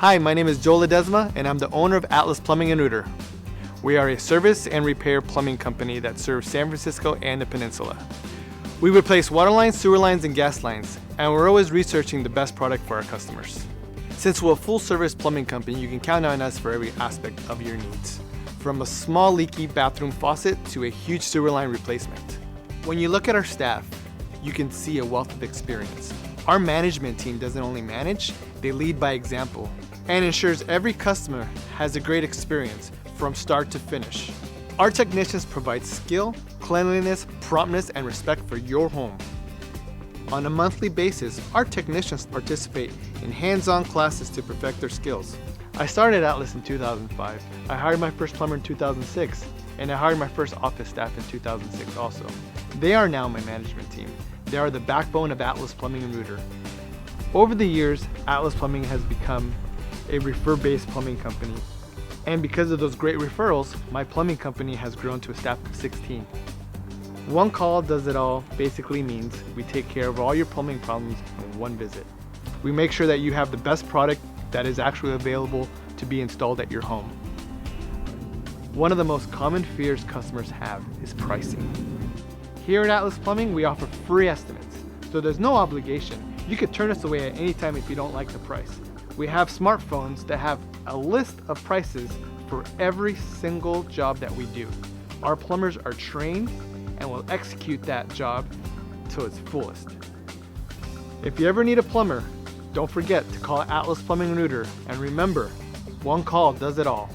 Hi, my name is Joel Ledesma, and I'm the owner of Atlas Plumbing and Router. We are a service and repair plumbing company that serves San Francisco and the Peninsula. We replace water lines, sewer lines, and gas lines, and we're always researching the best product for our customers. Since we're a full-service plumbing company, you can count on us for every aspect of your needs, from a small leaky bathroom faucet to a huge sewer line replacement. When you look at our staff, you can see a wealth of experience. Our management team doesn't only manage, they lead by example and ensures every customer has a great experience from start to finish. Our technicians provide skill, cleanliness, promptness, and respect for your home. On a monthly basis, our technicians participate in hands-on classes to perfect their skills. I started at Atlas in 2005. I hired my first plumber in 2006, and I hired my first office staff in 2006 also. They are now my management team. They are the backbone of Atlas Plumbing and Router. Over the years, Atlas Plumbing has become a refer-based plumbing company. And because of those great referrals, my plumbing company has grown to a staff of 16. One call does it all basically means we take care of all your plumbing problems in one visit. We make sure that you have the best product that is actually available to be installed at your home. One of the most common fears customers have is pricing. Here at Atlas Plumbing, we offer free estimates, so there's no obligation. You could turn us away at any time if you don't like the price. We have smartphones that have a list of prices for every single job that we do. Our plumbers are trained and will execute that job to its fullest. If you ever need a plumber, don't forget to call Atlas Plumbing and Router, and remember, one call does it all.